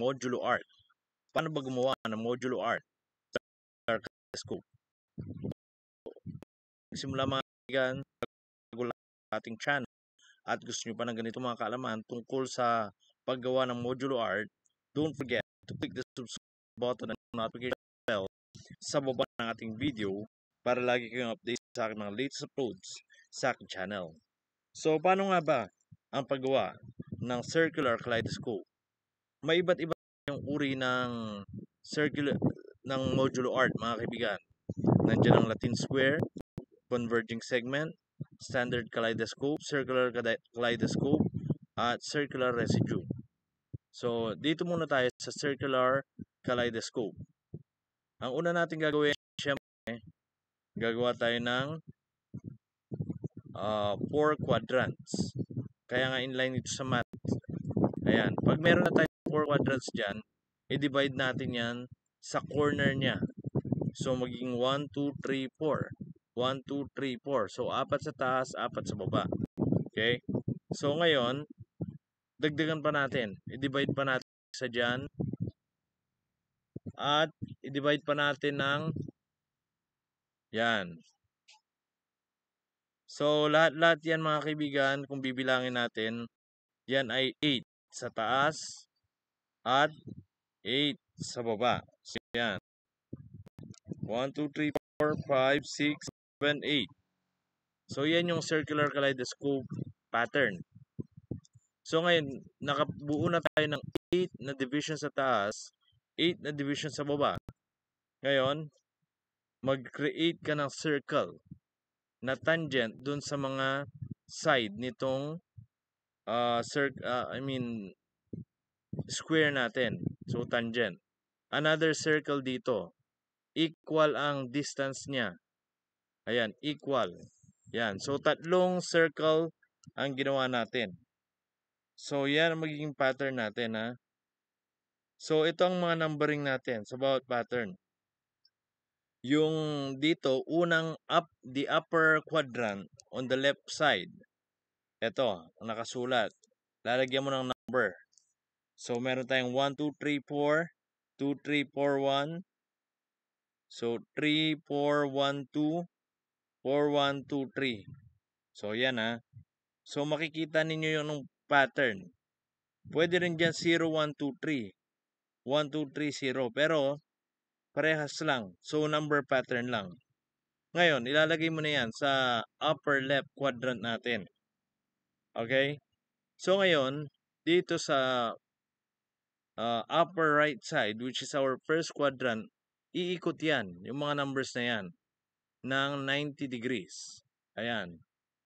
modulo art. Paano ba gumawa ng modulo art sa Kaleidoscope? Simula mga kaibigan, bago lang ating channel at gusto nyo pa ng ganito mga kaalaman tungkol sa paggawa ng modulo art, don't forget to click the subscribe button and notification bell sa baba ng ating video para lagi kayong update sa aking mga latest uploads sa aking channel. So, paano nga ba ang paggawa ng circular kaleidoscope? May iba't iba yung uri ng circular ng modulo art mga kaibigan. Nandiyan ang Latin square, converging segment, standard kaleidoscope, circular kaleidoscope, at circular residue. So, dito muna tayo sa circular kaleidoscope. Ang una natin gagawin, syempre, gagawa tayo ng 4 quadrants. Kaya nga inline ito sa math. Ayan, pag meron na tayong 4 quadrants dyan, i-divide natin yan sa corner niya. So, magiging 1, 2, 3, 4. 1, 2, 3, 4. So, 4 sa taas, 4 sa baba. Okay? So, ngayon, dagdagan pa natin. I-divide pa natin sa dyan. At, i-divide pa natin ng yan. So, lahat-lahat yan mga kaibigan, kung bibilangin natin, yan ay 8 sa taas at 8 sa baba. So, yan. 1, 2, 3, 4, 5, 6, 7, 8. So, yan yung circular kaleidoscope pattern. So, ngayon, nakabuo na tayo ng 8 na division sa taas, 8 na division sa baba. Ngayon, mag-create ka ng circle na tangent dun sa mga side nitong square natin. So, tangent. Another circle dito. Equal ang distance niya. Ayan, equal. Yan. So, 3 circle ang ginawa natin. So, yan ang magiging pattern natin, ha. So, ito ang mga numbering natin sa bawat pattern. Yung dito, unang the upper quadrant on the left side. Ito, ang nakasulat. Lalagyan mo ng number. So, meron tayong 1, 2, 3, 4, 2, 3, 4, 1. So, 3, 4, 1, 2, 4, 1, 2, 3. So, yan, ha. So, makikita ninyo yung pattern. Pwede rin dyan 0, 1, 2, 3. 1, 2, 3, 0. Pero, parehas lang. So, number pattern lang. Ngayon, ilalagay mo na yan sa upper left quadrant natin. Okay? So, ngayon, dito sa upper right side, which is our first quadrant, iikot yan, yung mga numbers na yan, ng 90 degrees. Ayan.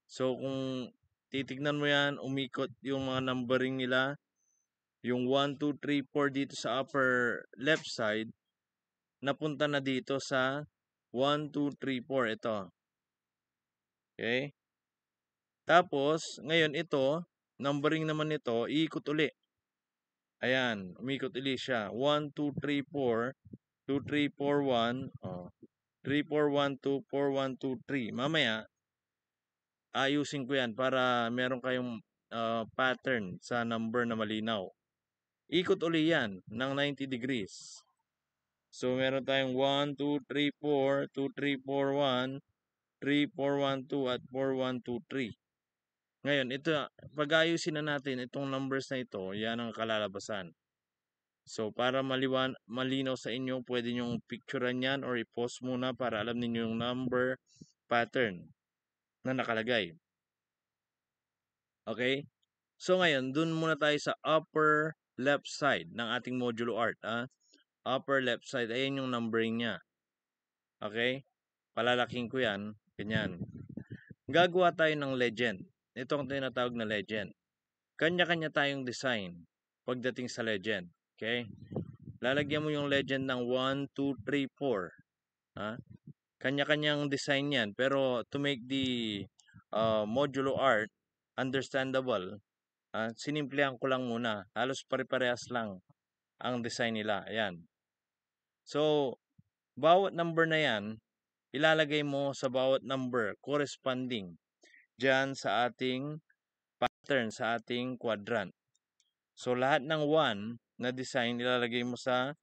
So, kung titignan mo yan, umikot yung mga numbering nila, yung 1, 2, 3, 4 dito sa upper left side, napunta na dito sa 1, 2, 3, 4. Ito. Okay? Tapos, ngayon ito, numbering naman ito, iikot uli. Ayan, umikot uli siya. 1, 2, 3, 4, 2, 3, 4, 1, 3, 4, 1, 2, 4, 1, 2, 3. Mamaya, ayusin ko yan para meron kayong pattern sa number na malinaw. Ikot uli yan ng 90 degrees. So, meron tayong 1, 2, 3, 4, 2, 3, 4, 1, 3, 4, 1, 2, at 4, 1, 2, 3. Ngayon, ito, pag-ayusin na natin itong numbers na ito, yan ang kalalabasan. So, para malinaw sa inyo, pwede nyong picturean yan or i-post muna para alam ninyo yung number pattern na nakalagay. Okay? So, ngayon, dun muna tayo sa upper left side ng ating modulo art. Upper left side, ayan yung numbering niya. Okay? Palalaking ko yan. Ganyan. Gagawa tayo ng legend. Ito ang tinatawag na legend. Kanya-kanya tayong design pagdating sa legend. Okay? Lalagyan mo yung legend ng 1, 2, 3, 4. Kanya-kanyang design yan. Pero to make the modulo art understandable, sinimplihan ko lang muna. Halos pare-parehas lang ang design nila. Ayan. So, bawat number na yan, ilalagay mo sa bawat number corresponding dyan sa ating pattern, sa ating quadrant. So, lahat ng 1 na design, ilalagay mo sa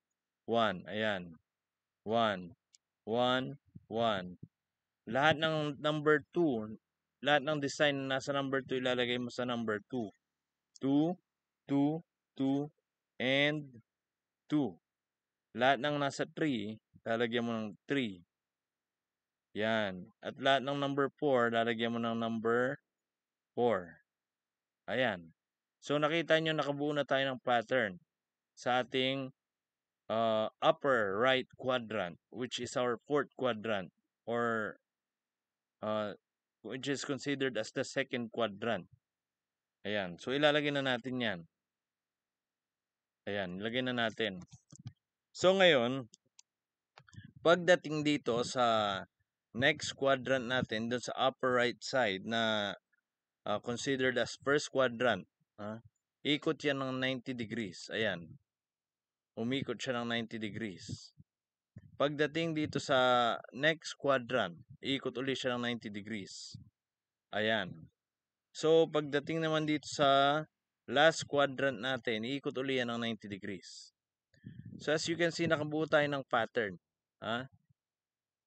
1. Ayan. 1, 1, 1. Lahat ng number 2, lahat ng design na nasa number 2, ilalagay mo sa number 2. 2, 2, 2, and 2. Lahat ng nasa 3, lalagyan mo ng 3. Yan. At lahat ng number 4, lalagyan mo ng number 4. Ayan. So, nakita nyo, nakabuo na tayo ng pattern sa ating upper right quadrant, which is our fourth quadrant, or which is considered as the second quadrant. Ayan. So, ilalagay na natin yan. Ayan. Ilagay na natin. So, ngayon, pagdating dito sa next quadrant natin, dun sa upper right side na considered as first quadrant, ikot yan ng 90 degrees. Ayan. Umikot siya ng 90 degrees. Pagdating dito sa next quadrant, ikot ulit siya ng 90 degrees. Ayan. So, pagdating naman dito sa last quadrant natin, ikot ulit yan ng 90 degrees. So, as you can see, nakabuo tayo ng pattern.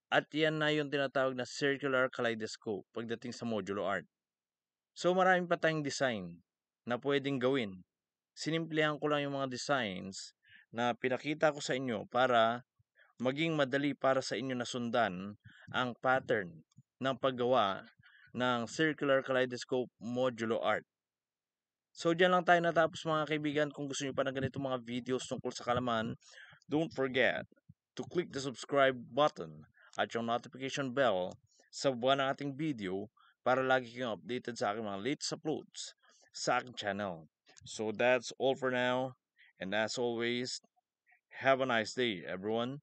At yan na yung tinatawag na circular kaleidoscope pagdating sa modulo art. So, marami pa tayong design na pwedeng gawin. Sinimplihan ko lang yung mga designs na pinakita ko sa inyo para maging madali para sa inyo na sundan ang pattern ng paggawa ng circular kaleidoscope modulo art. So, dyan lang tayo natapos mga kaibigan. Kung gusto nyo pa ng ganito mga videos tungkol sa kalaman, don't forget to click the subscribe button at yung notification bell sa buwan ng ating video para lagi kayong updated sa aking mga latest uploads sa aking channel. So, that's all for now. And as always, have a nice day, everyone.